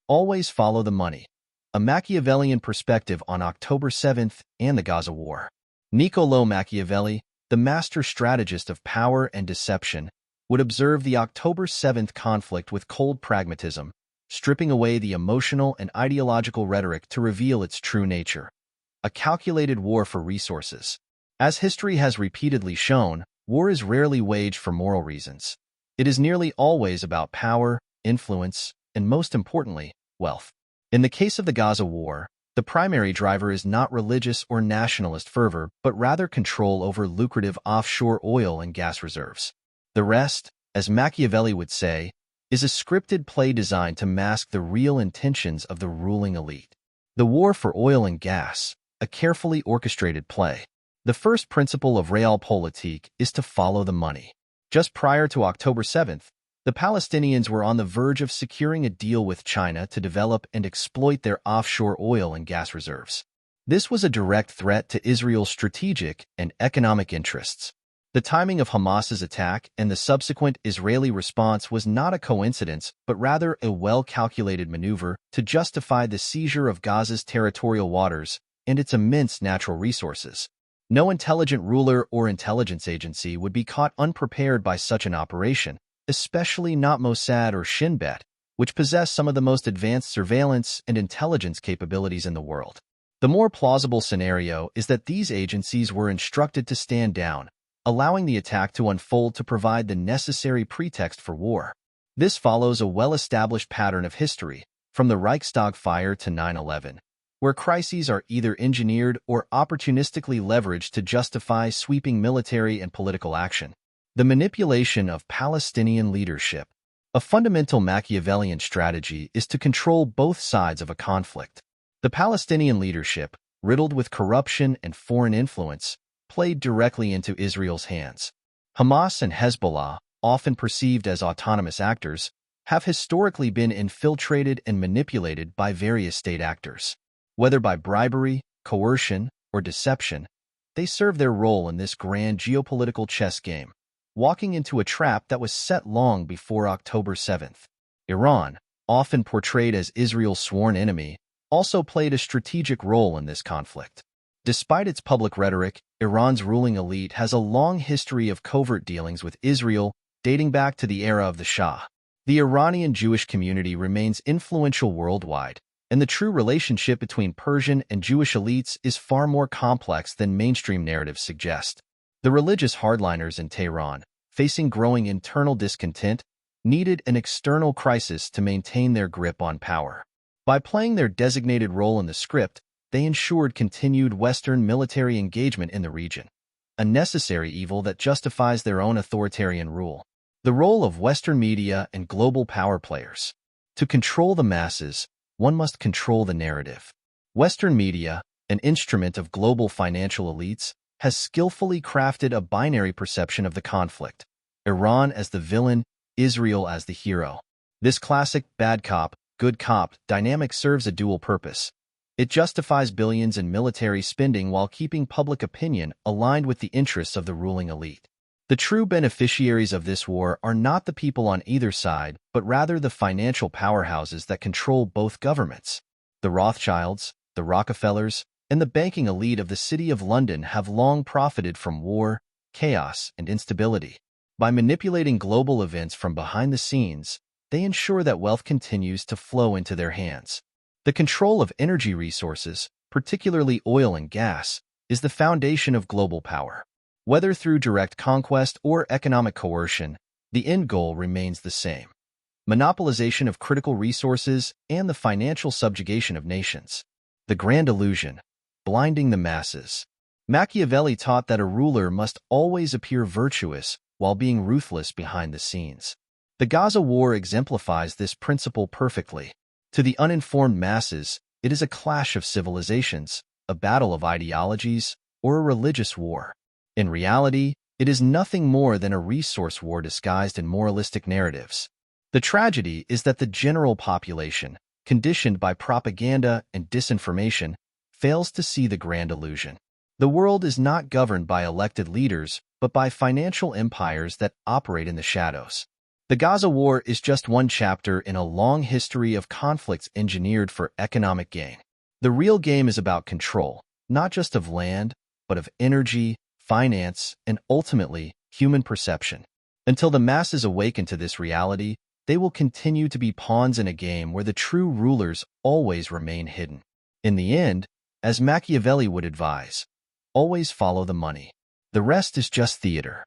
Always follow the money. A Machiavellian perspective on October 7th and the Gaza War. Niccolò Machiavelli, the master strategist of power and deception, would observe the October 7th conflict with cold pragmatism, stripping away the emotional and ideological rhetoric to reveal its true nature. A calculated war for resources. As history has repeatedly shown, war is rarely waged for moral reasons. It is nearly always about power, influence, and most importantly, wealth. In the case of the Gaza War, the primary driver is not religious or nationalist fervor, but rather control over lucrative offshore oil and gas reserves. The rest, as Machiavelli would say, is a scripted play designed to mask the real intentions of the ruling elite. The war for oil and gas, a carefully orchestrated play. The first principle of realpolitik is to follow the money. Just prior to October 7th, the Palestinians were on the verge of securing a deal with China to develop and exploit their offshore oil and gas reserves. This was a direct threat to Israel's strategic and economic interests. The timing of Hamas's attack and the subsequent Israeli response was not a coincidence, but rather a well-calculated maneuver to justify the seizure of Gaza's territorial waters and its immense natural resources. No intelligent ruler or intelligence agency would be caught unprepared by such an operation, especially not Mossad or Shin Bet, which possess some of the most advanced surveillance and intelligence capabilities in the world. The more plausible scenario is that these agencies were instructed to stand down, allowing the attack to unfold to provide the necessary pretext for war. This follows a well-established pattern of history, from the Reichstag fire to 9/11, where crises are either engineered or opportunistically leveraged to justify sweeping military and political action. The manipulation of Palestinian leadership. A fundamental Machiavellian strategy is to control both sides of a conflict. The Palestinian leadership, riddled with corruption and foreign influence, played directly into Israel's hands. Hamas and Hezbollah, often perceived as autonomous actors, have historically been infiltrated and manipulated by various state actors. Whether by bribery, coercion, or deception, they serve their role in this grand geopolitical chess game, walking into a trap that was set long before October 7th. Iran, often portrayed as Israel's sworn enemy, also played a strategic role in this conflict. Despite its public rhetoric, Iran's ruling elite has a long history of covert dealings with Israel, dating back to the era of the Shah. The Iranian Jewish community remains influential worldwide, and the true relationship between Persian and Jewish elites is far more complex than mainstream narratives suggest. The religious hardliners in Tehran, facing growing internal discontent, needed an external crisis to maintain their grip on power. By playing their designated role in the script, they ensured continued Western military engagement in the region, a necessary evil that justifies their own authoritarian rule. The role of Western media and global power players. To control the masses, one must control the narrative. Western media, an instrument of global financial elites, has skillfully crafted a binary perception of the conflict, Iran as the villain, Israel as the hero. This classic bad cop, good cop dynamic serves a dual purpose. It justifies billions in military spending while keeping public opinion aligned with the interests of the ruling elite. The true beneficiaries of this war are not the people on either side, but rather the financial powerhouses that control both governments. The Rothschilds, the Rockefellers, and the banking elite of the City of London have long profited from war, chaos, and instability. By manipulating global events from behind the scenes, they ensure that wealth continues to flow into their hands. The control of energy resources, particularly oil and gas, is the foundation of global power. Whether through direct conquest or economic coercion, the end goal remains the same: monopolization of critical resources and the financial subjugation of nations. The grand illusion. Blinding the masses. Machiavelli taught that a ruler must always appear virtuous while being ruthless behind the scenes. The Gaza War exemplifies this principle perfectly. To the uninformed masses, it is a clash of civilizations, a battle of ideologies, or a religious war. In reality, it is nothing more than a resource war disguised in moralistic narratives. The tragedy is that the general population, conditioned by propaganda and disinformation, fails to see the grand illusion. The world is not governed by elected leaders, but by financial empires that operate in the shadows. The Gaza War is just one chapter in a long history of conflicts engineered for economic gain. The real game is about control, not just of land, but of energy, finance, and ultimately, human perception. Until the masses awaken to this reality, they will continue to be pawns in a game where the true rulers always remain hidden. In the end, as Machiavelli would advise, always follow the money. The rest is just theater.